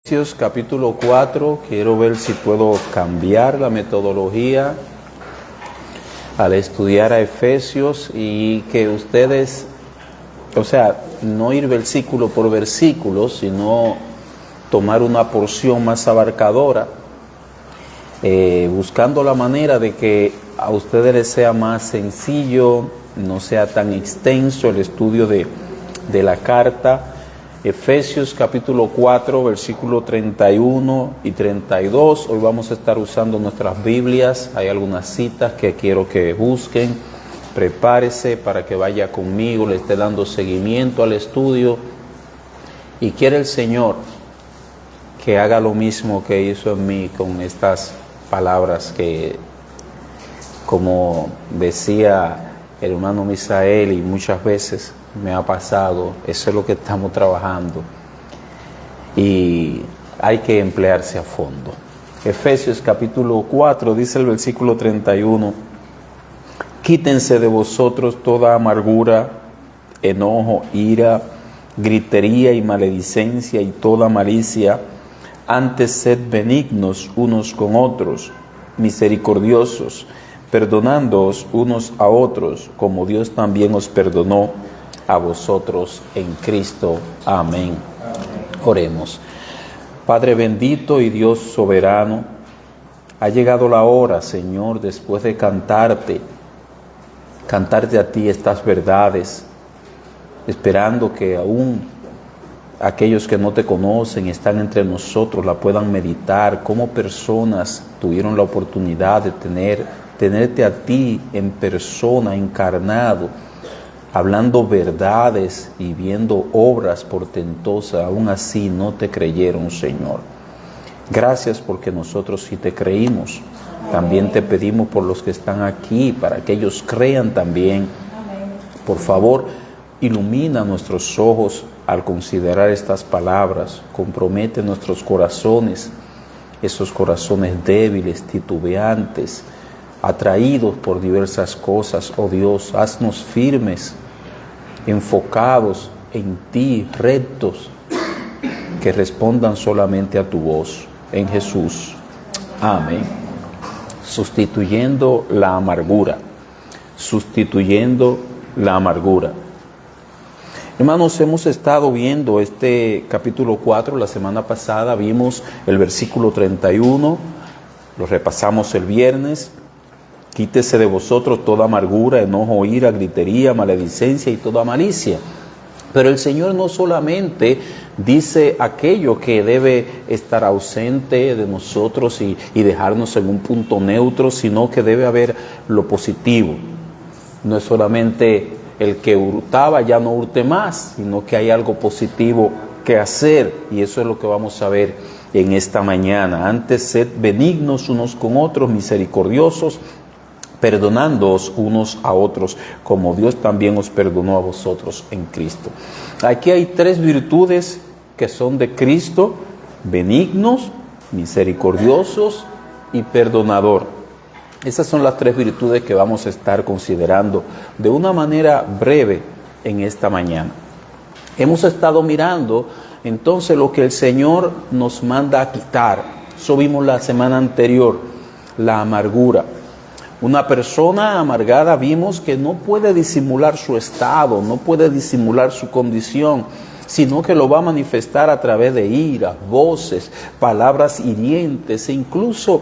Efesios capítulo 4, quiero ver si puedo cambiar la metodología al estudiar a Efesios y que ustedes, no ir versículo por versículo, sino tomar una porción más abarcadora, buscando la manera de que a ustedes les sea más sencillo, no sea tan extenso el estudio de la carta. Efesios capítulo 4, versículo 31 y 32. Hoy vamos a estar usando nuestras Biblias. Hay algunas citas que quiero que busquen. Prepárese para que vaya conmigo, le esté dando seguimiento al estudio. Y quiere el Señor que haga lo mismo que hizo en mí con estas palabras que, como decía el hermano Misael, y muchas veces me ha pasado, eso es lo que estamos trabajando y hay que emplearse a fondo. Efesios capítulo 4 dice el versículo 31: quítense de vosotros toda amargura, enojo, ira, gritería y maledicencia y toda malicia, antes sed benignos unos con otros, misericordiosos, perdonándoos unos a otros, como Dios también os perdonó a vosotros en Cristo. Amén. Oremos. Padre bendito y Dios soberano, ha llegado la hora, Señor, después de cantarte a ti estas verdades, esperando que aún aquellos que no te conocen, están entre nosotros, la puedan meditar, como personas tuvieron la oportunidad de tenerte a ti en persona, encarnado, hablando verdades y viendo obras portentosas. Aún así no te creyeron, Señor. Gracias porque nosotros sí te creímos. También te pedimos por los que están aquí, para que ellos crean también. Por favor, ilumina nuestros ojos al considerar estas palabras. Compromete nuestros corazones, esos corazones débiles, titubeantes, atraídos por diversas cosas. Oh Dios, haznos firmes, enfocados en ti, rectos, que respondan solamente a tu voz. En Jesús. Amén. Sustituyendo la amargura. Sustituyendo la amargura. Hermanos, hemos estado viendo este capítulo 4. La semana pasada vimos el versículo 31. Lo repasamos el viernes. Quítese de vosotros toda amargura, enojo, ira, gritería, maledicencia y toda malicia. Pero el Señor no solamente dice aquello que debe estar ausente de nosotros y dejarnos en un punto neutro, sino que debe haber lo positivo. No es solamente el que hurtaba ya no hurte más, sino que hay algo positivo que hacer, y eso es lo que vamos a ver en esta mañana. Antes, sed benignos unos con otros, misericordiosos, perdonándoos unos a otros, como Dios también os perdonó a vosotros en Cristo. Aquí hay tres virtudes que son de Cristo: benignos, misericordiosos y perdonador. Esas son las tres virtudes que vamos a estar considerando de una manera breve en esta mañana. Hemos estado mirando entonces lo que el Señor nos manda a quitar. Eso vimos la semana anterior, la amargura. Una persona amargada, vimos que no puede disimular su estado, no puede disimular su condición, sino que lo va a manifestar a través de ira, voces, palabras hirientes e incluso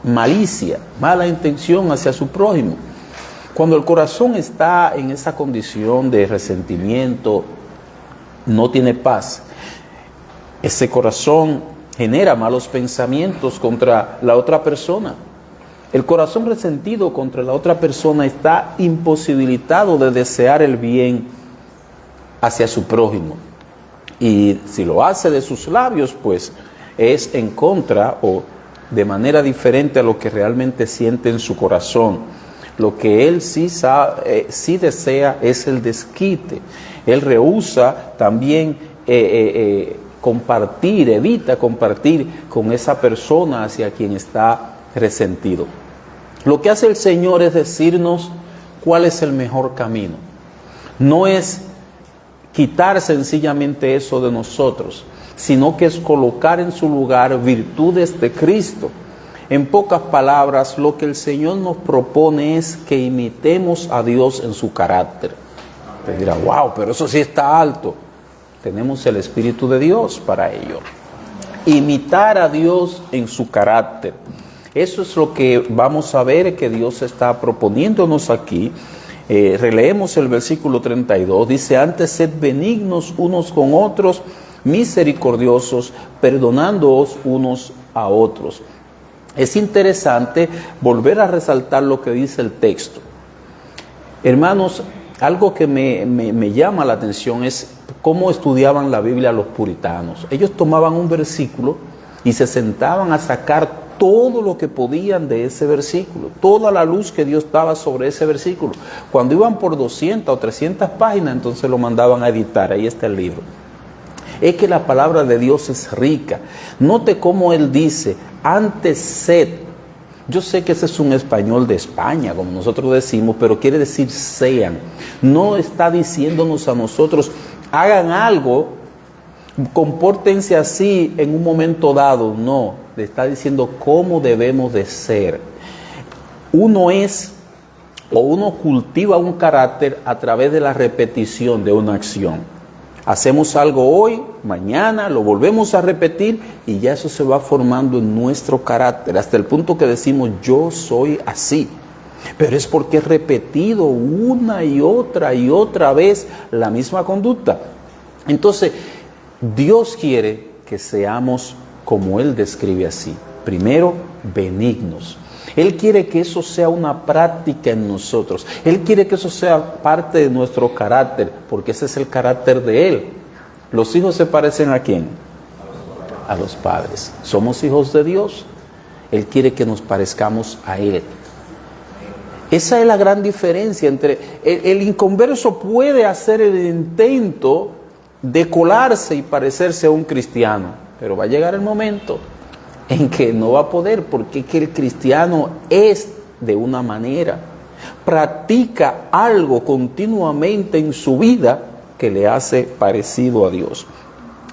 malicia, mala intención hacia su prójimo. Cuando el corazón está en esa condición de resentimiento, no tiene paz. Ese corazón genera malos pensamientos contra la otra persona. El corazón resentido contra la otra persona está imposibilitado de desear el bien hacia su prójimo. Y si lo hace de sus labios, pues es en contra o de manera diferente a lo que realmente siente en su corazón. Lo que él sí desea es el desquite. Él rehúsa también compartir, evita compartir con esa persona hacia quien está resentido. Lo que hace el Señor es decirnos cuál es el mejor camino. No es quitar sencillamente eso de nosotros, sino que es colocar en su lugar virtudes de Cristo. En pocas palabras, lo que el Señor nos propone es que imitemos a Dios en su carácter. Te dirá, wow, pero eso sí está alto. Tenemos el Espíritu de Dios para ello. Imitar a Dios en su carácter. Eso es lo que vamos a ver que Dios está proponiéndonos aquí. Releemos el versículo 32. Dice, antes sed benignos unos con otros, misericordiosos, perdonándoos unos a otros. Es interesante volver a resaltar lo que dice el texto. Hermanos, algo que me llama la atención es cómo estudiaban la Biblia los puritanos. Ellos tomaban un versículo y se sentaban a sacar todo lo que podían de ese versículo, toda la luz que Dios daba sobre ese versículo. Cuando iban por 200 o 300 páginas, entonces lo mandaban a editar. Ahí está el libro. Es que la palabra de Dios es rica. Note cómo Él dice, antes sed. Yo sé que ese es un español de España, como nosotros decimos, pero quiere decir sean. No está diciéndonos a nosotros, hagan algo, compórtense así en un momento dado. No, le está diciendo cómo debemos de ser. Uno cultiva un carácter a través de la repetición de una acción. Hacemos algo hoy, mañana lo volvemos a repetir y ya eso se va formando en nuestro carácter, hasta el punto que decimos, yo soy así. Pero es porque he repetido una y otra vez la misma conducta. Entonces, Dios quiere que seamos como Él describe así. Primero, benignos. Él quiere que eso sea una práctica en nosotros. Él quiere que eso sea parte de nuestro carácter, porque ese es el carácter de Él. ¿Los hijos se parecen a quién? A los padres. Somos hijos de Dios. Él quiere que nos parezcamos a Él. Esa es la gran diferencia entre... El inconverso puede hacer el intento de colarse y parecerse a un cristiano, pero va a llegar el momento en que no va a poder, porque es que el cristiano es de una manera, practica algo continuamente en su vida que le hace parecido a Dios.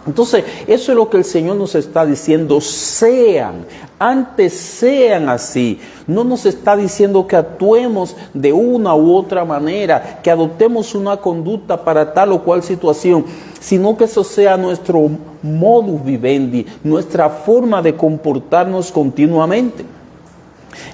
Entonces, eso es lo que el Señor nos está diciendo, sean, antes sean así. No nos está diciendo que actuemos de una u otra manera, que adoptemos una conducta para tal o cual situación, sino que eso sea nuestro modus vivendi, nuestra forma de comportarnos continuamente.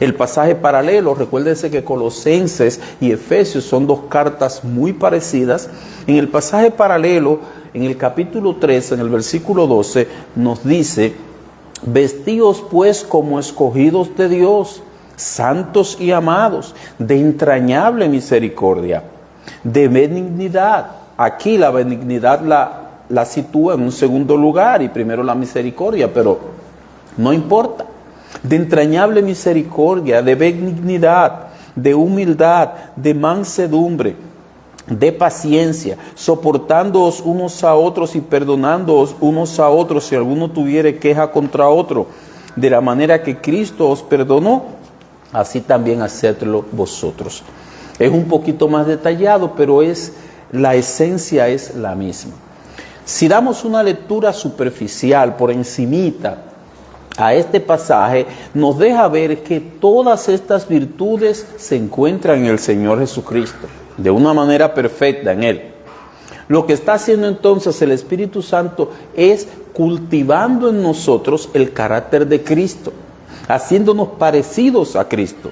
El pasaje paralelo, recuérdense que Colosenses y Efesios son dos cartas muy parecidas. En el pasaje paralelo, en el capítulo 3, en el versículo 12, nos dice, vestíos pues como escogidos de Dios, santos y amados, de entrañable misericordia, de benignidad. Aquí la benignidad la sitúa en un segundo lugar y primero la misericordia, pero no importa. De entrañable misericordia, de benignidad, de humildad, de mansedumbre, de paciencia, soportándoos unos a otros y perdonándoos unos a otros si alguno tuviere queja contra otro, de la manera que Cristo os perdonó, así también hacedlo vosotros. Es un poquito más detallado, pero la esencia es la misma. Si damos una lectura superficial por encimita a este pasaje, nos deja ver que todas estas virtudes se encuentran en el Señor Jesucristo, de una manera perfecta en Él. Lo que está haciendo entonces el Espíritu Santo es cultivando en nosotros el carácter de Cristo, haciéndonos parecidos a Cristo.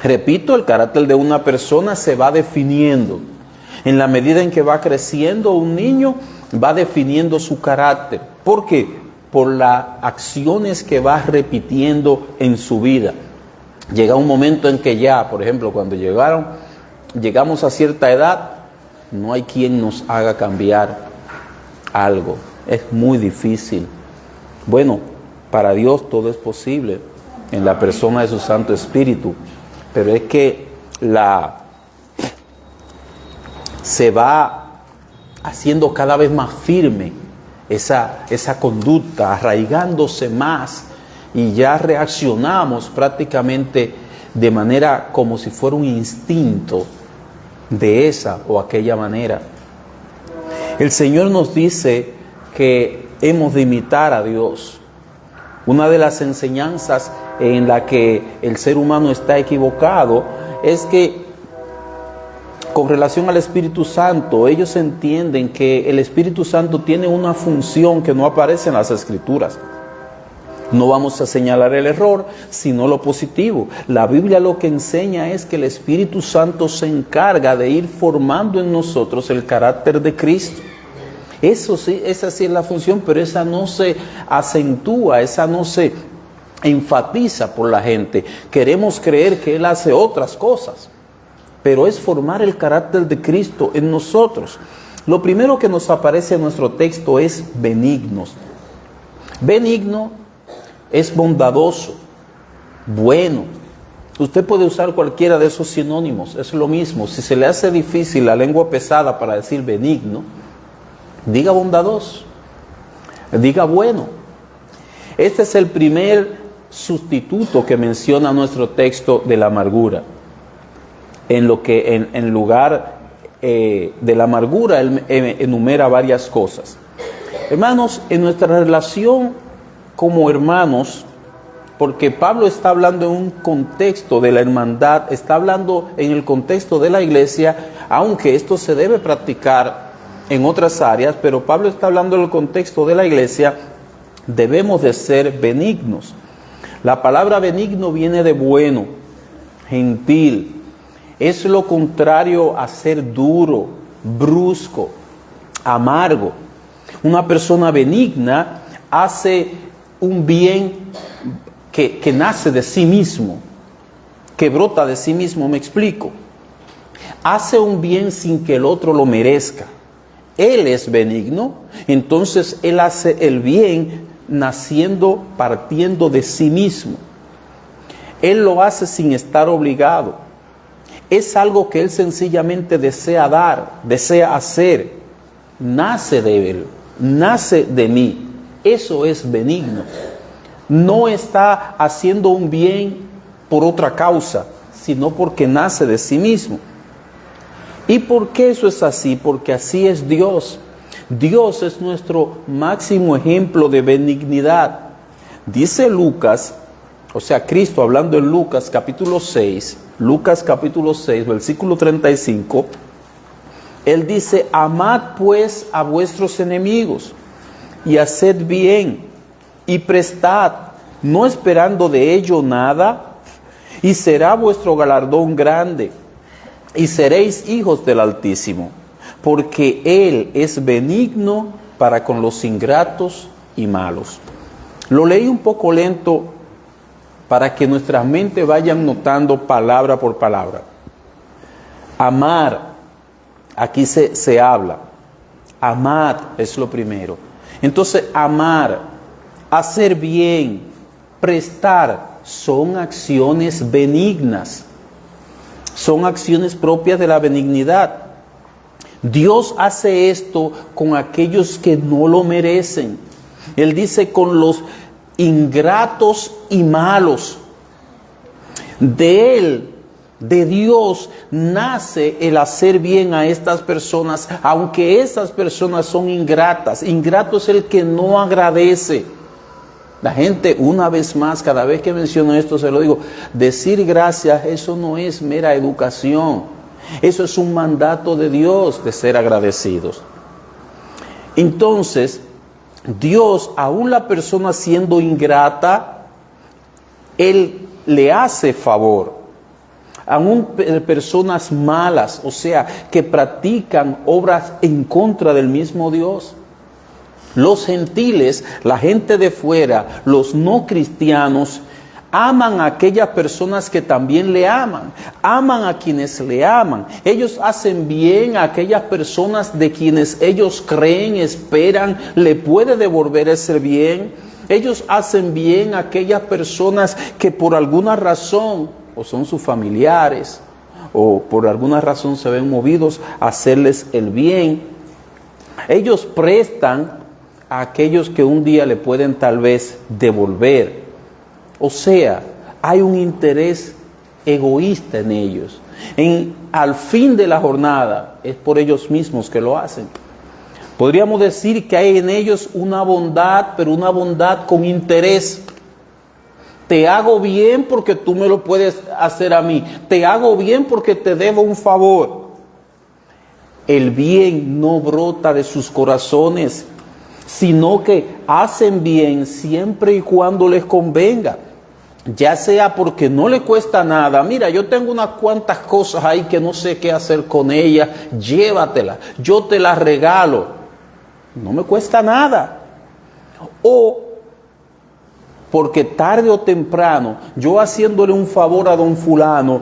Repito, el carácter de una persona se va definiendo. En la medida en que va creciendo un niño, va definiendo su carácter. ¿Por qué? Por las acciones que va repitiendo en su vida. Llega un momento en que ya, por ejemplo, cuando llegamos a cierta edad, no hay quien nos haga cambiar algo. Es muy difícil. Bueno, para Dios todo es posible en la persona de su Santo Espíritu, pero es que se va haciendo cada vez más firme esa conducta, arraigándose más, y ya reaccionamos prácticamente de manera como si fuera un instinto de esa o aquella manera. El Señor nos dice que hemos de imitar a Dios. Una de las enseñanzas en la que el ser humano está equivocado es que con relación al Espíritu Santo, ellos entienden que el Espíritu Santo tiene una función que no aparece en las Escrituras. No vamos a señalar el error, sino lo positivo. La Biblia lo que enseña es que el Espíritu Santo se encarga de ir formando en nosotros el carácter de Cristo. Eso sí, esa sí es la función, pero esa no se acentúa, esa no se enfatiza por la gente. Queremos creer que Él hace otras cosas, pero es formar el carácter de Cristo en nosotros. Lo primero que nos aparece en nuestro texto es benignos. Benigno es bondadoso, bueno. Usted puede usar cualquiera de esos sinónimos, es lo mismo. Si se le hace difícil la lengua pesada para decir benigno, diga bondadoso, diga bueno. Este es el primer sustituto que menciona nuestro texto de la amargura. En lo que en lugar de la amargura él enumera varias cosas. Hermanos, en nuestra relación como hermanos, porque Pablo está hablando en un contexto de la hermandad, está hablando en el contexto de la iglesia, aunque esto se debe practicar en otras áreas, pero Pablo está hablando en el contexto de la iglesia, debemos de ser benignos. La palabra benigno viene de bueno, gentil, es lo contrario a ser duro, brusco, amargo. Una persona benigna hace un bien que nace de sí mismo, que brota de sí mismo, me explico. Hace un bien sin que el otro lo merezca. Él es benigno, entonces él hace el bien naciendo, partiendo de sí mismo. Él lo hace sin estar obligado. Es algo que él sencillamente desea dar, desea hacer. Nace de él, nace de mí. Eso es benigno. No está haciendo un bien por otra causa, sino porque nace de sí mismo. ¿Y por qué eso es así? Porque así es Dios. Dios es nuestro máximo ejemplo de benignidad. Dice Lucas, o sea, Cristo hablando en Lucas capítulo 6, versículo 35, Él dice: amad pues a vuestros enemigos, y haced bien, y prestad, no esperando de ello nada, y será vuestro galardón grande, y seréis hijos del Altísimo, porque Él es benigno para con los ingratos y malos. Lo leí un poco lento para que nuestra mente vayan notando palabra por palabra. Amar, aquí se habla. Amad es lo primero. Entonces, amar, hacer bien, prestar, son acciones benignas. Son acciones propias de la benignidad. Dios hace esto con aquellos que no lo merecen. Él dice: con los ingratos y malos. De Él, de Dios, nace el hacer bien a estas personas, aunque estas personas son ingratas. Ingrato es el que no agradece. La gente, una vez más, cada vez que menciono esto se lo digo, decir gracias, eso no es mera educación. Eso es un mandato de Dios de ser agradecidos. Entonces, Dios, aún la persona siendo ingrata, Él le hace favor. Aún personas malas, o sea, que practican obras en contra del mismo Dios. Los gentiles, la gente de fuera, los no cristianos, aman a aquellas personas que también le aman. Aman a quienes le aman. Ellos hacen bien a aquellas personas de quienes ellos creen, esperan, le puede devolver ese bien. Ellos hacen bien a aquellas personas que por alguna razón, o son sus familiares, o por alguna razón se ven movidos a hacerles el bien. Ellos prestan a aquellos que un día le pueden tal vez devolver. O sea, hay un interés egoísta en ellos. Al fin de la jornada es por ellos mismos que lo hacen. Podríamos decir que hay en ellos una bondad, pero una bondad con interés. Te hago bien porque tú me lo puedes hacer a mí. Te hago bien porque te debo un favor. El bien no brota de sus corazones, sino que hacen bien siempre y cuando les convenga. Ya sea porque no le cuesta nada. Mira, yo tengo unas cuantas cosas ahí que no sé qué hacer con ellas. Llévatelas, yo te las regalo. No me cuesta nada. O porque tarde o temprano, yo haciéndole un favor a don fulano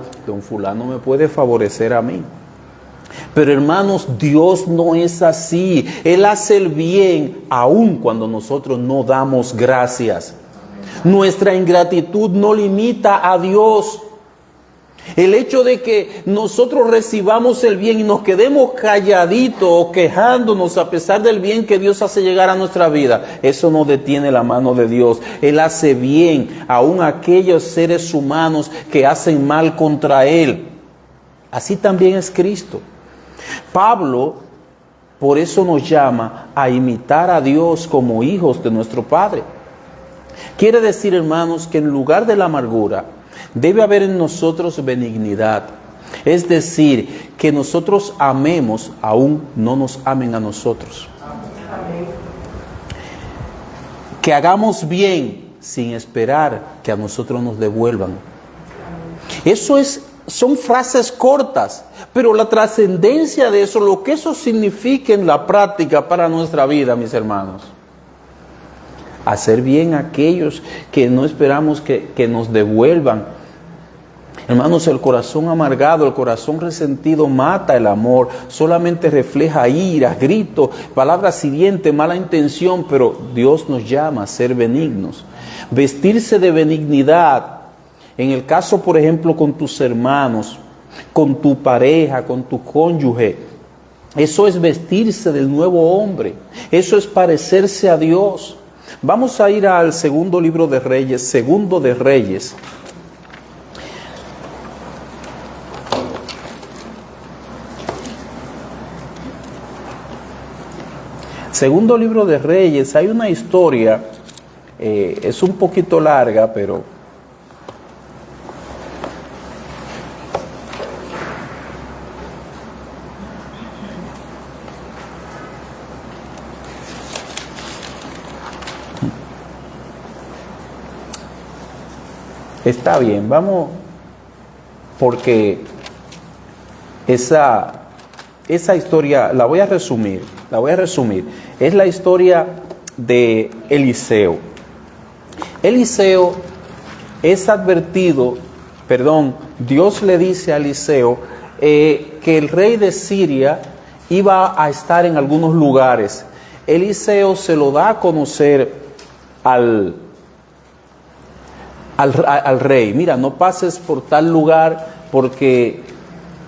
me puede favorecer a mí. Pero hermanos, Dios no es así. Él hace el bien aun cuando nosotros no damos gracias. Nuestra ingratitud no limita a Dios. El hecho de que nosotros recibamos el bien y nos quedemos calladitos o quejándonos a pesar del bien que Dios hace llegar a nuestra vida, eso no detiene la mano de Dios. Él hace bien aún a aquellos seres humanos que hacen mal contra Él. Así también es Cristo. Pablo, por eso nos llama a imitar a Dios como hijos de nuestro Padre. Quiere decir, hermanos, que en lugar de la amargura, debe haber en nosotros benignidad. Es decir, que nosotros amemos aún no nos amen a nosotros. Que hagamos bien sin esperar que a nosotros nos devuelvan. Son frases cortas, pero la trascendencia de eso, lo que eso significa en la práctica para nuestra vida, mis hermanos. Hacer bien a aquellos que no esperamos que nos devuelvan. Hermanos, el corazón amargado, el corazón resentido mata el amor, solamente refleja ira, gritos, palabras hirientes, mala intención, pero Dios nos llama a ser benignos. Vestirse de benignidad, en el caso, por ejemplo, con tus hermanos, con tu pareja, con tu cónyuge, eso es vestirse del nuevo hombre, eso es parecerse a Dios. Vamos a ir al segundo libro de Reyes, segundo de Reyes. Segundo libro de Reyes, hay una historia, es un poquito larga, pero está bien, vamos, porque esa historia la voy a resumir. Es la historia de Eliseo. Eliseo es advertido, Dios le dice a Eliseo que el rey de Siria iba a estar en algunos lugares. Eliseo se lo da a conocer al rey. Mira, no pases por tal lugar porque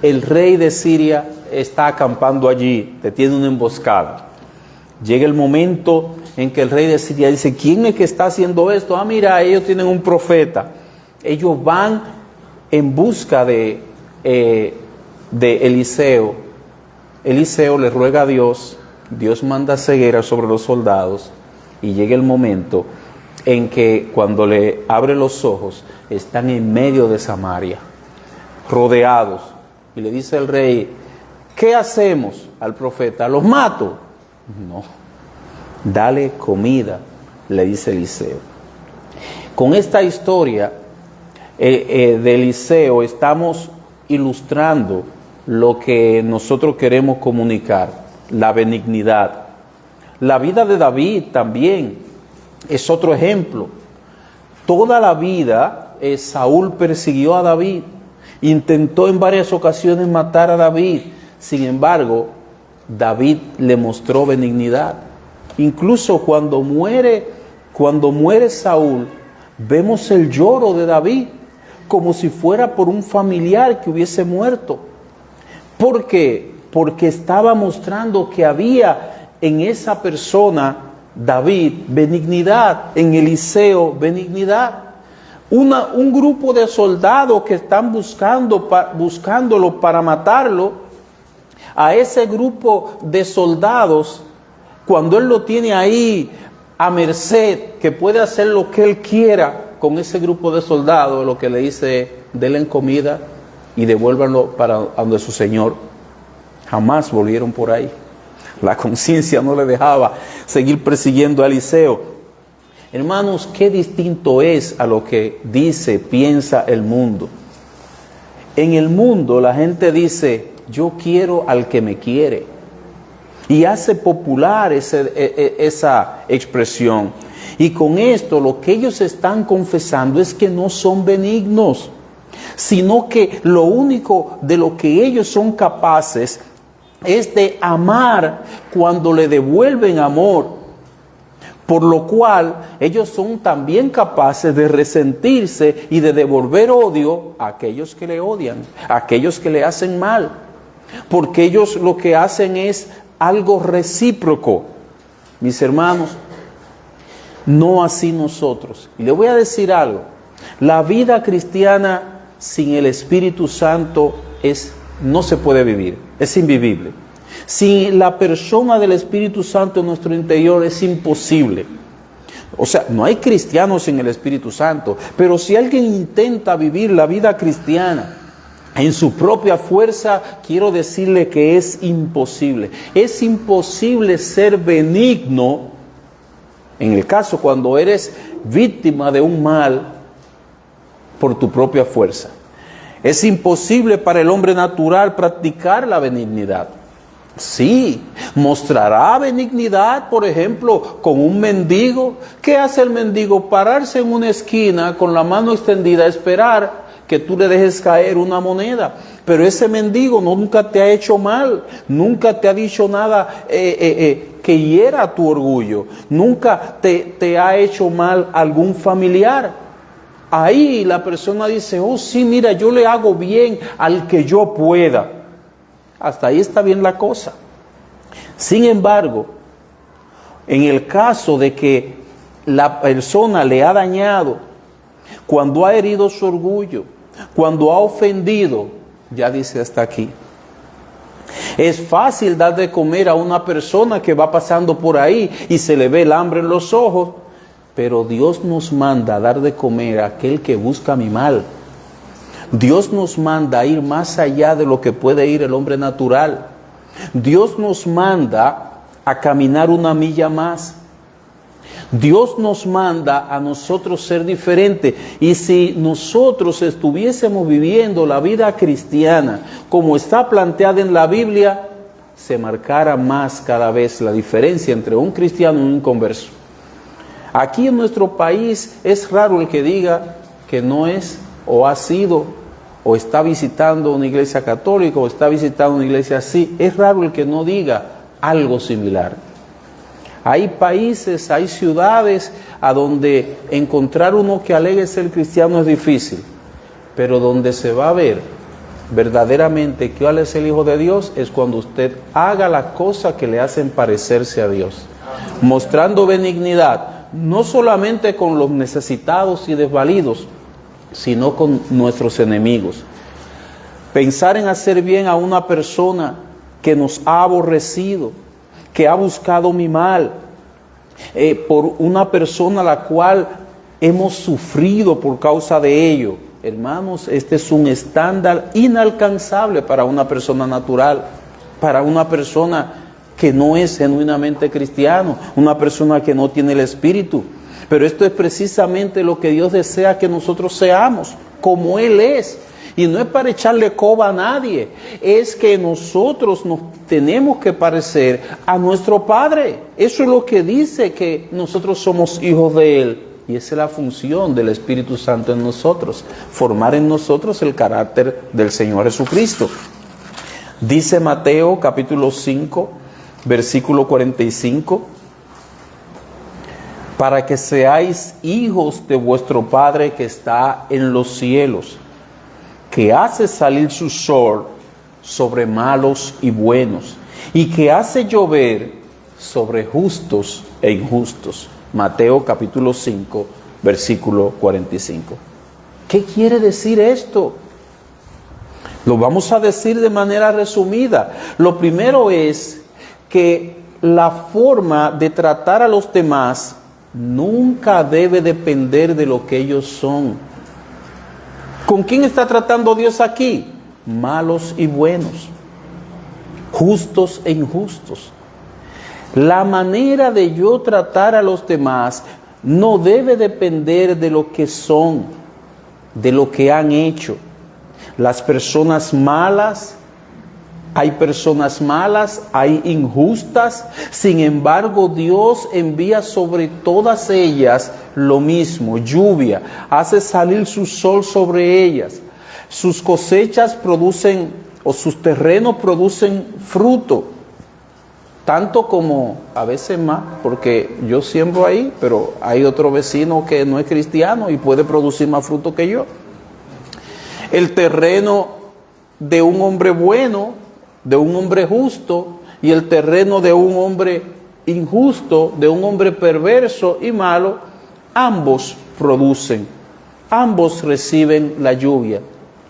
el rey de Siria está acampando allí, te tiene una emboscada. Llega el momento en que el rey de Siria dice, ¿quién es que está haciendo esto? Mira, ellos tienen un profeta. Ellos van en busca de Eliseo. Eliseo le ruega a Dios, Dios manda ceguera sobre los soldados y llega el momento en que cuando le abre los ojos, están en medio de Samaria, rodeados. Y le dice el rey, ¿qué hacemos al profeta? ¿Los mato? No, dale comida, le dice Eliseo. Con esta historia de Eliseo estamos ilustrando lo que nosotros queremos comunicar, la benignidad. La vida de David también es otro ejemplo. Toda la vida Saúl persiguió a David, intentó en varias ocasiones matar a David. Sin embargo, David le mostró benignidad. Incluso cuando muere Saúl, vemos el lloro de David como si fuera por un familiar que hubiese muerto. ¿Por qué? Porque estaba mostrando que había en esa persona, David, benignidad, en Eliseo, benignidad. Un grupo de soldados que están buscándolo para matarlo. A ese grupo de soldados cuando Él lo tiene ahí a merced, que puede hacer lo que Él quiera con ese grupo de soldados, lo que le dice, denle comida y devuélvanlo para donde su Señor. Jamás volvieron por ahí. La conciencia no le dejaba seguir persiguiendo a Eliseo. Hermanos, qué distinto es a lo que dice, piensa el mundo. En el mundo la gente dice, yo quiero al que me quiere. Y hace popular esa expresión. Y con esto lo que ellos están confesando es que no son benignos, sino que lo único de lo que ellos son capaces es de amar cuando le devuelven amor. Por lo cual ellos son también capaces de resentirse y de devolver odio a aquellos que le odian, a aquellos que le hacen mal. Porque ellos lo que hacen es algo recíproco. Mis hermanos, no así nosotros. Y le voy a decir algo. La vida cristiana sin el Espíritu Santo no se puede vivir. Es invivible. Sin la persona del Espíritu Santo en nuestro interior es imposible. O sea, no hay cristianos sin el Espíritu Santo. Pero si alguien intenta vivir la vida cristiana en su propia fuerza, quiero decirle que es imposible. Es imposible ser benigno, en el caso cuando eres víctima de un mal por tu propia fuerza. Es imposible para el hombre natural practicar la benignidad. Sí, mostrará benignidad, por ejemplo, con un mendigo. ¿Qué hace el mendigo? Pararse en una esquina con la mano extendida, esperar que tú le dejes caer una moneda. Pero ese mendigo nunca te ha hecho mal, nunca te ha dicho nada que hiera tu orgullo, nunca te ha hecho mal algún familiar. Ahí la persona dice, oh sí, mira, yo le hago bien al que yo pueda. Hasta ahí está bien la cosa. Sin embargo, en el caso de que la persona le ha dañado, cuando ha herido su orgullo, cuando ha ofendido, ya dice hasta aquí. Es fácil dar de comer a una persona que va pasando por ahí y se le ve el hambre en los ojos, pero Dios nos manda a dar de comer a aquel que busca mi mal. Dios nos manda a ir más allá de lo que puede ir el hombre natural. Dios nos manda a caminar una milla más. Dios nos manda a nosotros ser diferentes. Y si nosotros estuviésemos viviendo la vida cristiana como está planteada en la Biblia, se marcara más cada vez la diferencia entre un cristiano y un inconverso. Aquí en nuestro país es raro el que diga que no es o ha sido o está visitando una iglesia católica o está visitando una iglesia así. Es raro el que no diga algo similar. Hay países, hay ciudades a donde encontrar uno que alegue ser cristiano es difícil, pero donde se va a ver verdaderamente que él es el Hijo de Dios es cuando usted haga las cosas que le hacen parecerse a Dios, mostrando benignidad, no solamente con los necesitados y desvalidos, sino con nuestros enemigos. Pensar en hacer bien a una persona que nos ha aborrecido, que ha buscado mi mal, por una persona a la cual hemos sufrido por causa de ello. Hermanos, este es un estándar inalcanzable para una persona natural, para una persona que no es genuinamente cristiano, una persona que no tiene el Espíritu. Pero esto es precisamente lo que Dios desea que nosotros seamos, como Él es. Y no es para echarle coba a nadie, es que nosotros nos tenemos que parecer a nuestro Padre. Eso es lo que dice que nosotros somos hijos de Él. Y esa es la función del Espíritu Santo en nosotros, formar en nosotros el carácter del Señor Jesucristo. Dice Mateo capítulo 5, versículo 45, para que seáis hijos de vuestro Padre que está en los cielos, que hace salir su sol sobre malos y buenos, y que hace llover sobre justos e injustos. Mateo capítulo 5, versículo 45. ¿Qué quiere decir esto? Lo vamos a decir de manera resumida. Lo primero es que la forma de tratar a los demás nunca debe depender de lo que ellos son. ¿Con quién está tratando Dios aquí? Malos y buenos, justos e injustos. La manera de yo tratar a los demás no debe depender de lo que son, de lo que han hecho. Las personas malas, hay personas malas, hay injustas, sin embargo Dios envía sobre todas ellas lo mismo, lluvia, hace salir su sol sobre ellas. Sus cosechas producen, o sus terrenos producen fruto, tanto como a veces más, porque yo siembro ahí, pero hay otro vecino que no es cristiano y puede producir más fruto que yo. El terreno de un hombre bueno, de un hombre justo, y el terreno de un hombre injusto, de un hombre perverso y malo, ambos producen, ambos reciben la lluvia.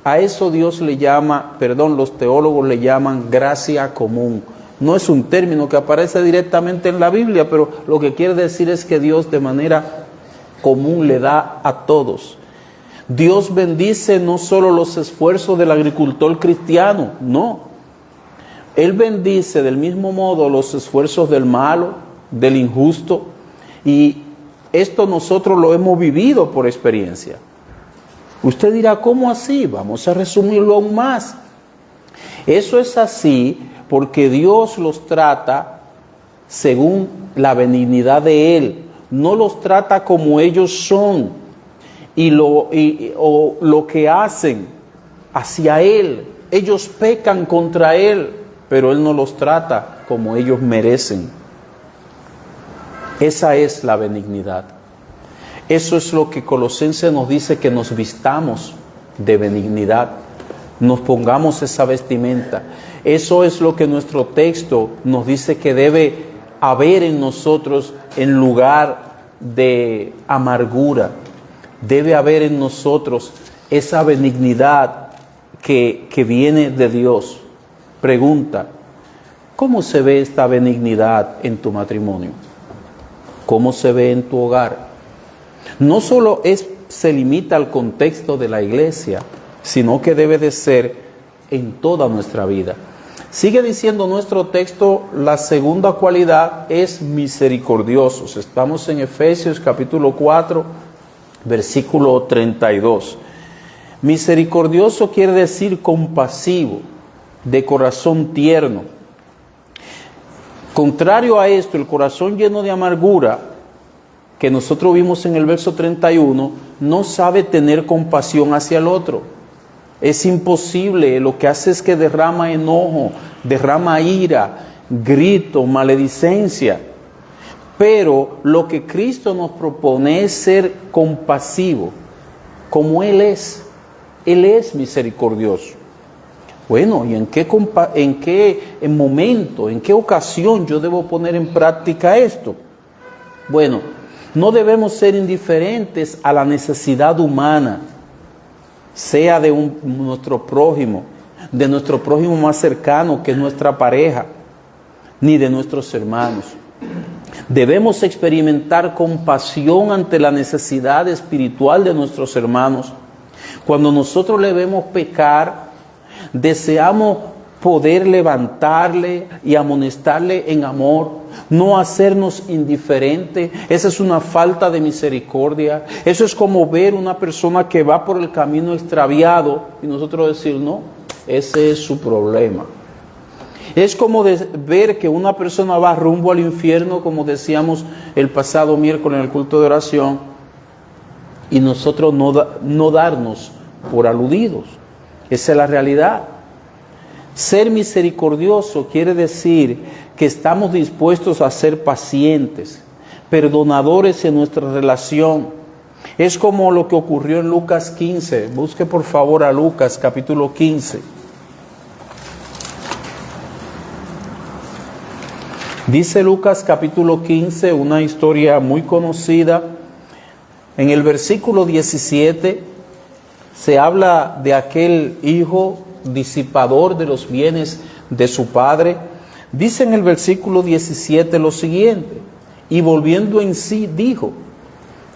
A eso Dios le llama, los teólogos le llaman gracia común. No es un término que aparece directamente en la Biblia, pero lo que quiere decir es que Dios de manera común le da a todos. Dios bendice no solo los esfuerzos del agricultor cristiano, no. Él bendice del mismo modo los esfuerzos del malo, del injusto, y esto nosotros lo hemos vivido por experiencia. Usted dirá, ¿cómo así? Vamos a resumirlo aún más. Eso es así porque Dios los trata según la benignidad de Él. No los trata como ellos son o lo que hacen hacia Él. Ellos pecan contra Él, pero Él no los trata como ellos merecen. Esa es la benignidad. Eso es lo que Colosenses nos dice, que nos vistamos de benignidad, nos pongamos esa vestimenta. Eso es lo que nuestro texto nos dice que debe haber en nosotros en lugar de amargura. Debe haber en nosotros esa benignidad que viene de Dios. Pregunta, ¿cómo se ve esta benignidad en tu matrimonio? ¿Cómo se ve en tu hogar? No solo se limita al contexto de la iglesia, sino que debe de ser en toda nuestra vida. Sigue diciendo nuestro texto, la segunda cualidad es misericordiosos. Estamos en Efesios capítulo 4, versículo 32. Misericordioso quiere decir compasivo, de corazón tierno. Contrario a esto, el corazón lleno de amargura, que nosotros vimos en el verso 31, no sabe tener compasión hacia el otro. Es imposible, lo que hace es que derrama enojo, derrama ira, grito, maledicencia. Pero lo que Cristo nos propone es ser compasivo, como Él es. Él es misericordioso. Bueno, ¿y en qué momento, en qué ocasión yo debo poner en práctica esto? Bueno, no debemos ser indiferentes a la necesidad humana, sea de nuestro prójimo más cercano que es nuestra pareja, ni de nuestros hermanos. Debemos experimentar compasión ante la necesidad espiritual de nuestros hermanos. Cuando nosotros le vemos pecar, deseamos poder levantarle y amonestarle en amor, no hacernos indiferentes. Esa es una falta de misericordia. Eso es como ver una persona que va por el camino extraviado y nosotros decir, no, ese es su problema. Es como ver que una persona va rumbo al infierno, como decíamos el pasado miércoles en el culto de oración, y nosotros no darnos por aludidos. Esa es la realidad. Ser misericordioso quiere decir que estamos dispuestos a ser pacientes, perdonadores en nuestra relación. Es como lo que ocurrió en Lucas 15. Busque por favor a Lucas capítulo 15. Dice Lucas capítulo 15, una historia muy conocida. En el versículo 17 se habla de aquel hijo disipador de los bienes de su padre. Dice en el versículo 17 lo siguiente: y volviendo en sí dijo: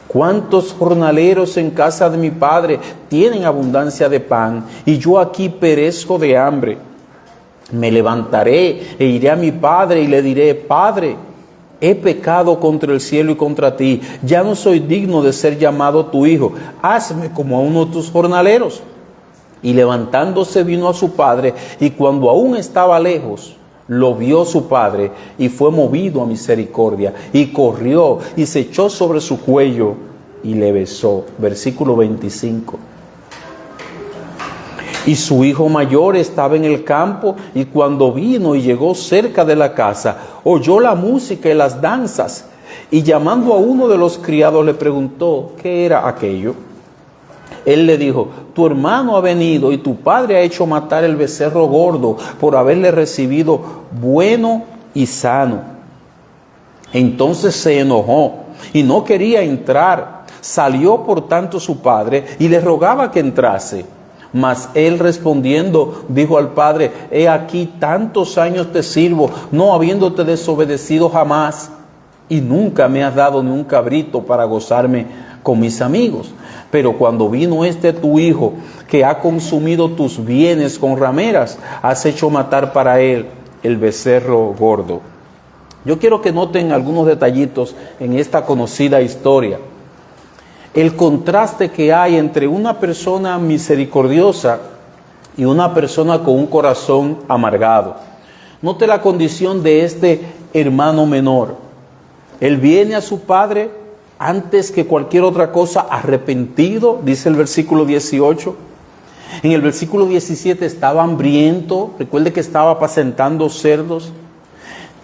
¿cuántos jornaleros en casa de mi padre tienen abundancia de pan, y yo aquí perezco de hambre? Me levantaré e iré a mi padre y le diré: Padre, he pecado contra el cielo y contra ti, ya no soy digno de ser llamado tu hijo, hazme como a uno de tus jornaleros. Y levantándose vino a su padre, y cuando aún estaba lejos, lo vio su padre, y fue movido a misericordia, y corrió, y se echó sobre su cuello, y le besó. Versículo 25. Y su hijo mayor estaba en el campo, y cuando vino y llegó cerca de la casa, oyó la música y las danzas, y llamando a uno de los criados le preguntó qué era aquello. Él le dijo: tu hermano ha venido, y tu padre ha hecho matar el becerro gordo por haberle recibido bueno y sano. Entonces se enojó y no quería entrar. Salió por tanto su padre y le rogaba que entrase. Mas él respondiendo dijo al padre: he aquí tantos años te sirvo, no habiéndote desobedecido jamás, y nunca me has dado ni un cabrito para gozarme con mis amigos. Pero cuando vino tu hijo, que ha consumido tus bienes con rameras, has hecho matar para él el becerro gordo. Yo quiero que noten algunos detallitos en esta conocida historia. El contraste que hay entre una persona misericordiosa y una persona con un corazón amargado. Note la condición de este hermano menor. Él viene a su padre antes que cualquier otra cosa arrepentido, dice el versículo 18. En el versículo 17 estaba hambriento. Recuerde que estaba apacentando cerdos.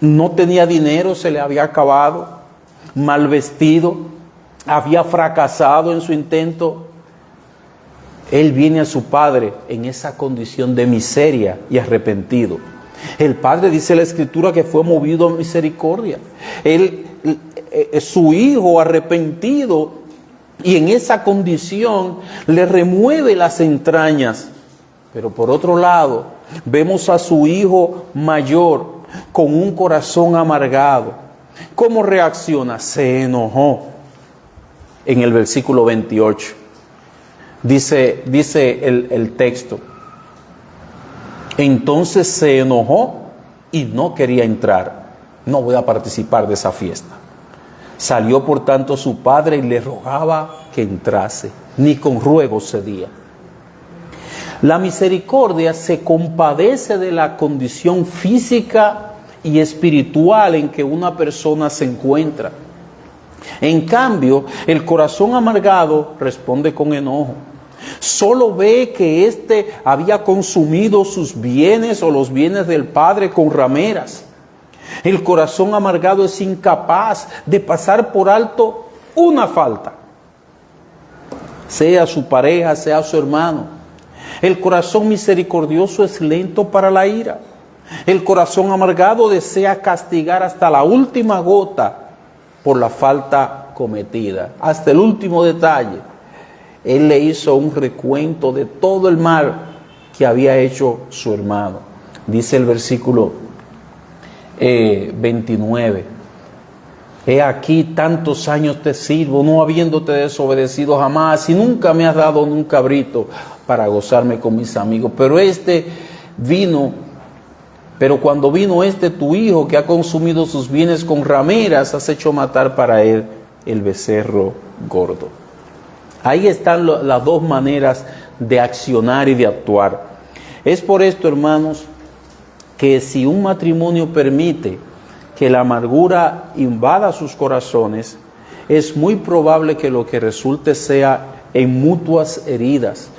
No tenía dinero, se le había acabado. Mal vestido. Había fracasado en su intento. Él viene a su padre en esa condición de miseria y arrepentido. El padre, dice la escritura, que fue movido a misericordia. Su hijo arrepentido, y en esa condición le remueve las entrañas. Pero por otro lado, vemos a su hijo mayor con un corazón amargado. ¿Cómo reacciona? Se enojó. En el versículo 28 dice el texto: entonces se enojó y no quería entrar. No voy a participar de esa fiesta. Salió por tanto su padre y le rogaba que entrase, ni con ruego cedía. La misericordia se compadece de la condición física y espiritual en que una persona se encuentra. En cambio, el corazón amargado responde con enojo. Solo ve que éste había consumido sus bienes o los bienes del padre con rameras. El corazón amargado es incapaz de pasar por alto una falta, sea su pareja, sea su hermano. El corazón misericordioso es lento para la ira. El corazón amargado desea castigar hasta la última gota por la falta cometida, hasta el último detalle. Él le hizo un recuento de todo el mal que había hecho su hermano. Dice el versículo 29: he aquí tantos años te sirvo, no habiéndote desobedecido jamás, y nunca me has dado un cabrito para gozarme con mis amigos. Pero cuando vino tu hijo, que ha consumido sus bienes con rameras, has hecho matar para él el becerro gordo. Ahí están las dos maneras de accionar y de actuar. Es por esto, hermanos, que si un matrimonio permite que la amargura invada sus corazones, es muy probable que lo que resulte sea en mutuas heridas.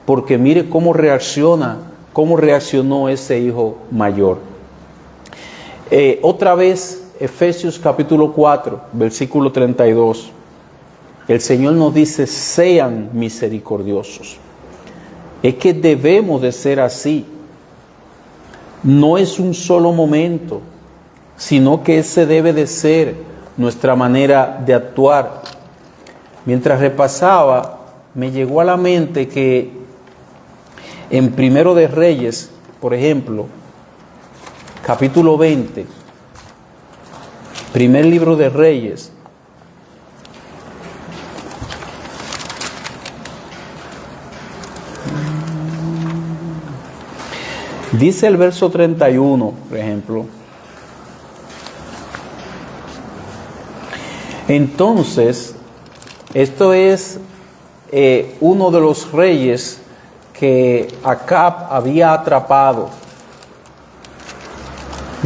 Porque mire cómo reaccionó ese hijo mayor. Otra vez, Efesios capítulo 4, versículo 32. El Señor nos dice: sean misericordiosos. Es que debemos de ser así. No es un solo momento, sino que ese debe de ser nuestra manera de actuar. Mientras repasaba, me llegó a la mente que en Primero de Reyes, por ejemplo, capítulo 20, primer libro de Reyes. Dice el verso 31, por ejemplo. Entonces, esto es uno de los reyes que Acab había atrapado.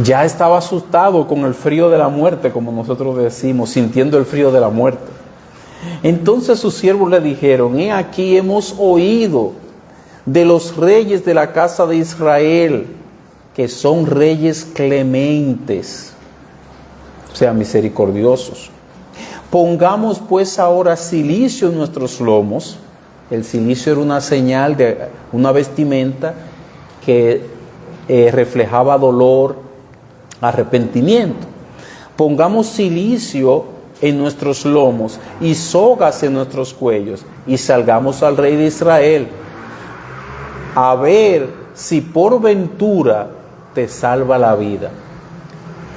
Ya estaba asustado con el frío de la muerte, como nosotros decimos, sintiendo el frío de la muerte. Entonces sus siervos le dijeron: he aquí, hemos oído de los reyes de la casa de Israel, que son reyes clementes, o sea, misericordiosos. Pongamos pues ahora cilicio en nuestros lomos. El cilicio era una señal de una vestimenta que reflejaba dolor, arrepentimiento. Pongamos cilicio en nuestros lomos y sogas en nuestros cuellos, y salgamos al rey de Israel, a ver si por ventura te salva la vida.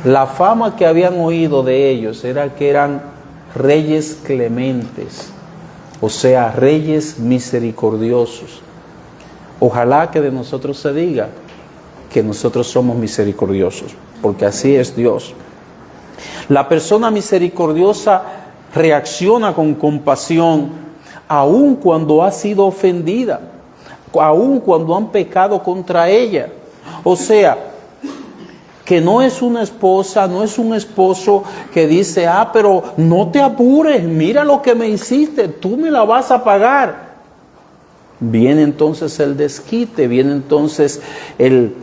La fama que habían oído de ellos era que eran reyes clementes, o sea, reyes misericordiosos. Ojalá que de nosotros se diga que nosotros somos misericordiosos, porque así es Dios. La persona misericordiosa reacciona con compasión, aun cuando ha sido ofendida, aun cuando han pecado contra ella. O sea, que no es una esposa, no es un esposo que dice: pero no te apures, mira lo que me hiciste, tú me la vas a pagar. Viene entonces el desquite, viene entonces el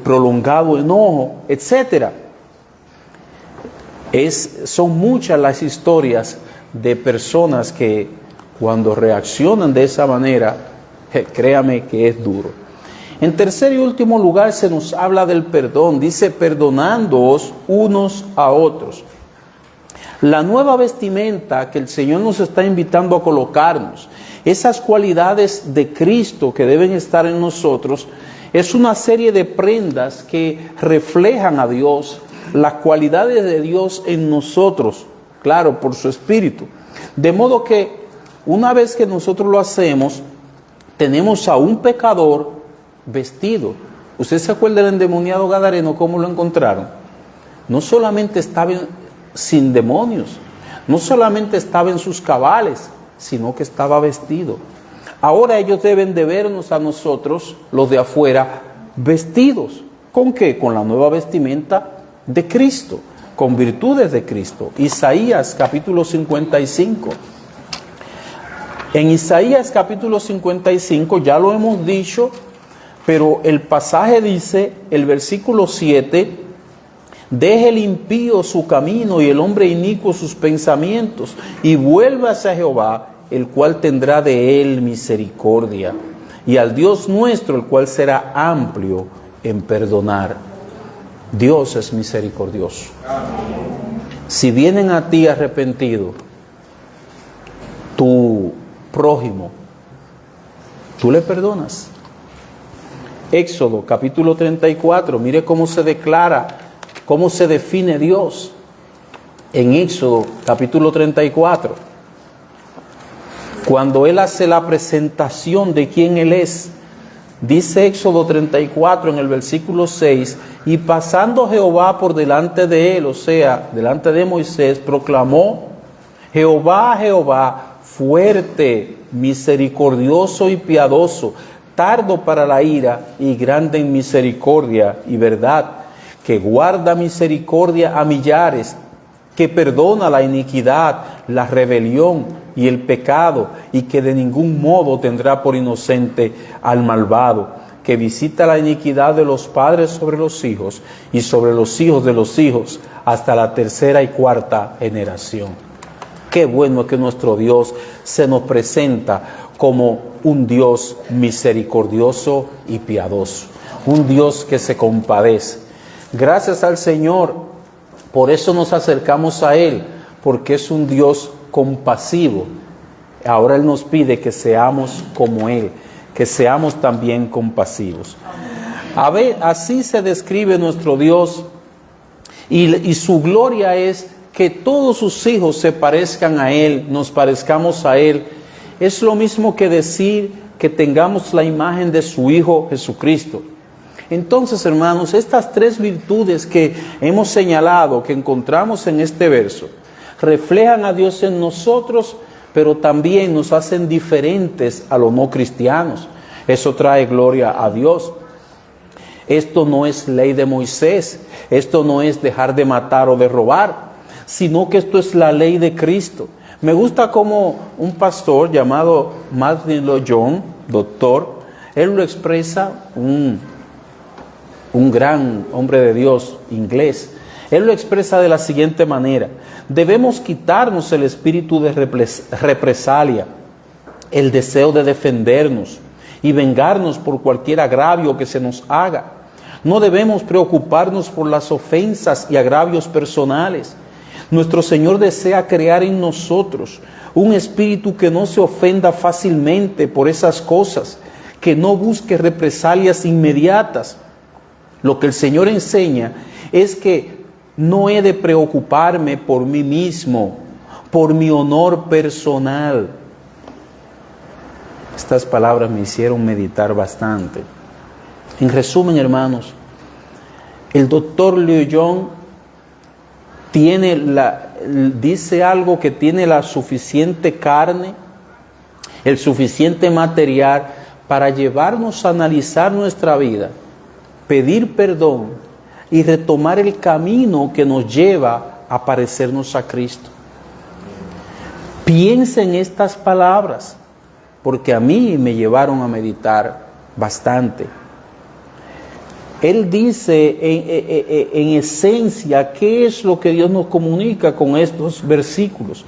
prolongado enojo, etc. Son muchas las historias de personas que cuando reaccionan de esa manera, créame que es duro. En tercer y último lugar se nos habla del perdón. Dice: perdonándoos unos a otros. La nueva vestimenta que el Señor nos está invitando a colocarnos, esas cualidades de Cristo que deben estar en nosotros, es una serie de prendas que reflejan a Dios, las cualidades de Dios en nosotros, claro, por su Espíritu. De modo que una vez que nosotros lo hacemos, tenemos a un pecador vestido. ¿Usted se acuerda del endemoniado gadareno, cómo lo encontraron? No solamente estaba sin demonios, no solamente estaba en sus cabales, sino que estaba vestido. Ahora ellos deben de vernos a nosotros, los de afuera, vestidos. ¿Con qué? Con la nueva vestimenta de Cristo, con virtudes de Cristo. Isaías capítulo 55. En Isaías capítulo 55, ya lo hemos dicho, pero el pasaje dice, el versículo 7, deje el impío su camino y el hombre inicuo sus pensamientos, y vuélvase a Jehová, el cual tendrá de él misericordia, y al Dios nuestro, el cual será amplio en perdonar. Dios es misericordioso. Si vienen a ti arrepentido, tu prójimo, tú le perdonas. Éxodo capítulo 34, mire cómo se declara, cómo se define Dios. En Éxodo capítulo 34, cuando Él hace la presentación de quién Él es, dice Éxodo 34 en el versículo 6, y pasando Jehová por delante de él, o sea, delante de Moisés, proclamó: Jehová, Jehová, fuerte, misericordioso y piadoso, tardo para la ira y grande en misericordia y verdad, que guarda misericordia a millares, que perdona la iniquidad, la rebelión y el pecado, y que de ningún modo tendrá por inocente al malvado, que visita la iniquidad de los padres sobre los hijos y sobre los hijos de los hijos hasta la tercera y cuarta generación. Qué bueno es que nuestro Dios se nos presenta como un Dios misericordioso y piadoso, un Dios que se compadece. Gracias al Señor, por eso nos acercamos a Él, porque es un Dios compasivo. Ahora Él nos pide que seamos como Él, que seamos también compasivos. Así se describe nuestro Dios, y su gloria es que todos sus hijos se parezcan a Él, nos parezcamos a Él. Es lo mismo que decir que tengamos la imagen de su Hijo Jesucristo. Entonces, hermanos, estas tres virtudes que hemos señalado, que encontramos en este verso, reflejan a Dios en nosotros, pero también nos hacen diferentes a los no cristianos. Eso trae gloria a Dios. Esto no es ley de Moisés, esto no es dejar de matar o de robar, sino que esto es la ley de Cristo. Me gusta como un pastor llamado Martin Lloyd-Jones, doctor, él lo expresa, un gran hombre de Dios inglés. Él lo expresa de la siguiente manera: debemos quitarnos el espíritu de represalia, el deseo de defendernos y vengarnos por cualquier agravio que se nos haga. No debemos preocuparnos por las ofensas y agravios personales. Nuestro Señor desea crear en nosotros un espíritu que no se ofenda fácilmente por esas cosas, que no busque represalias inmediatas. Lo que el Señor enseña es que no he de preocuparme por mí mismo, por mi honor personal. Estas palabras me hicieron meditar bastante. En resumen, hermanos, el doctor Lloyd-Jones dice algo que tiene la suficiente carne, el suficiente material para llevarnos a analizar nuestra vida, pedir perdón y retomar el camino que nos lleva a parecernos a Cristo. Piensa en estas palabras, porque a mí me llevaron a meditar bastante. Él dice en esencia qué es lo que Dios nos comunica con estos versículos.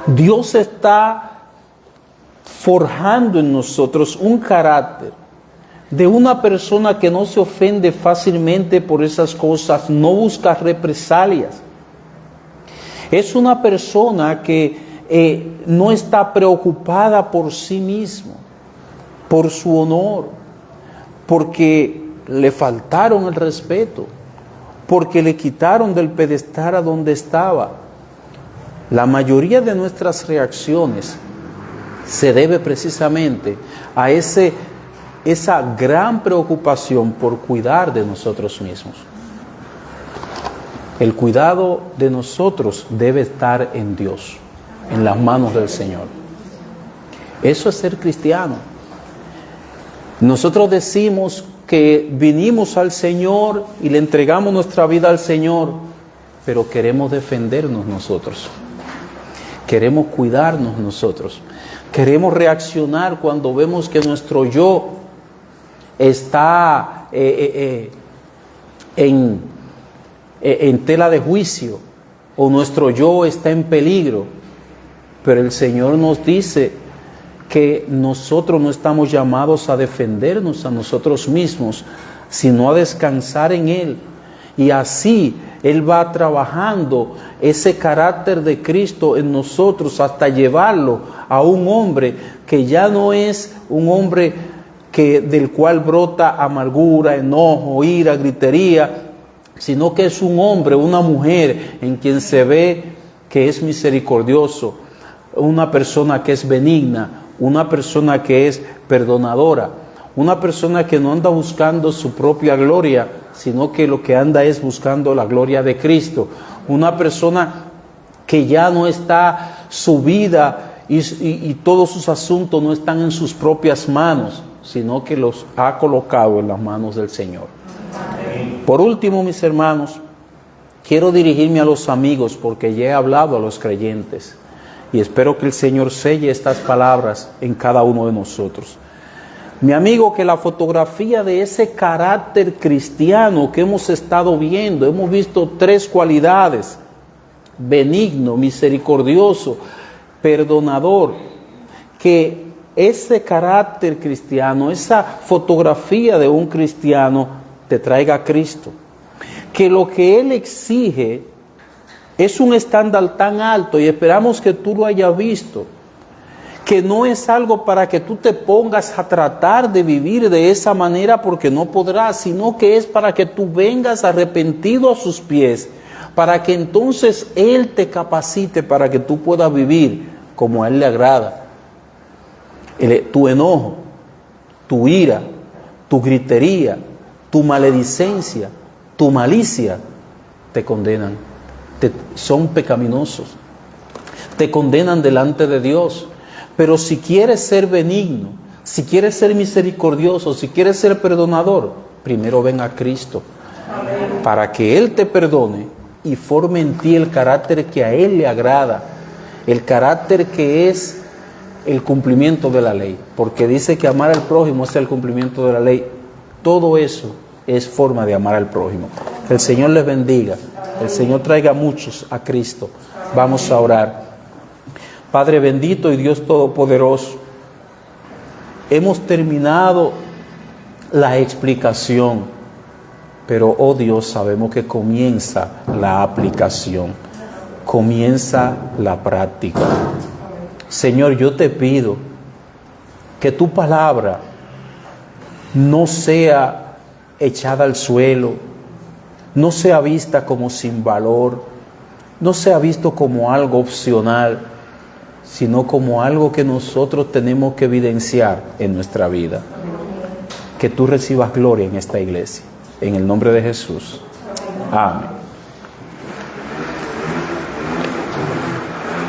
Dios está forjando en nosotros un carácter de una persona que no se ofende fácilmente por esas cosas, no busca represalias. Es una persona que no está preocupada por sí mismo, por su honor, porque le faltaron el respeto, porque le quitaron del pedestal a donde estaba. La mayoría de nuestras reacciones se debe precisamente a esa gran preocupación por cuidar de nosotros mismos. El cuidado de nosotros debe estar en Dios, en las manos del Señor. Eso es ser cristiano. Nosotros decimos que vinimos al Señor y le entregamos nuestra vida al Señor, pero queremos defendernos nosotros, queremos cuidarnos nosotros, queremos reaccionar cuando vemos que nuestro yo está en tela de juicio, o nuestro yo está en peligro. Pero el Señor nos dice que nosotros no estamos llamados a defendernos a nosotros mismos, sino a descansar en Él. Y así Él va trabajando ese carácter de Cristo en nosotros hasta llevarlo a un hombre que ya no es un hombre del cual brota amargura, enojo, ira, gritería, sino que es un hombre, una mujer en quien se ve que es misericordioso, una persona que es benigna, una persona que es perdonadora, una persona que no anda buscando su propia gloria, sino que lo que anda es buscando la gloria de Cristo, una persona que ya no está su vida y todos sus asuntos no están en sus propias manos, sino que los ha colocado en las manos del Señor. Por último, mis hermanos, quiero dirigirme a los amigos, porque ya he hablado a los creyentes. Y espero que el Señor selle estas palabras en cada uno de nosotros. Mi amigo, que la fotografía de ese carácter cristiano que hemos estado viendo, hemos visto tres cualidades: benigno, misericordioso, perdonador. Que ese carácter cristiano, esa fotografía de un cristiano, te traiga a Cristo. Que lo que Él exige es un estándar tan alto, y esperamos que tú lo hayas visto, que no es algo para que tú te pongas a tratar de vivir de esa manera porque no podrás, sino que es para que tú vengas arrepentido a sus pies, para que entonces Él te capacite para que tú puedas vivir como a Él le agrada. Tu enojo, tu ira, tu gritería, tu maledicencia, tu malicia, te condenan, son pecaminosos, te condenan delante de Dios. Pero si quieres ser benigno, si quieres ser misericordioso, si quieres ser perdonador, primero ven a Cristo, para que Él te perdone y forme en ti el carácter que a Él le agrada, el carácter que es el cumplimiento de la ley, porque dice que amar al prójimo es el cumplimiento de la ley. Todo eso es forma de amar al prójimo. Que el Señor les bendiga, el Señor traiga a muchos a Cristo. Vamos a orar. Padre bendito y Dios todopoderoso, hemos terminado la explicación, pero oh Dios, sabemos que comienza la aplicación, comienza la práctica. Señor, yo te pido que tu palabra no sea echada al suelo, no sea vista como sin valor, no sea visto como algo opcional, sino como algo que nosotros tenemos que evidenciar en nuestra vida. Que tú recibas gloria en esta iglesia. En el nombre de Jesús. Amén.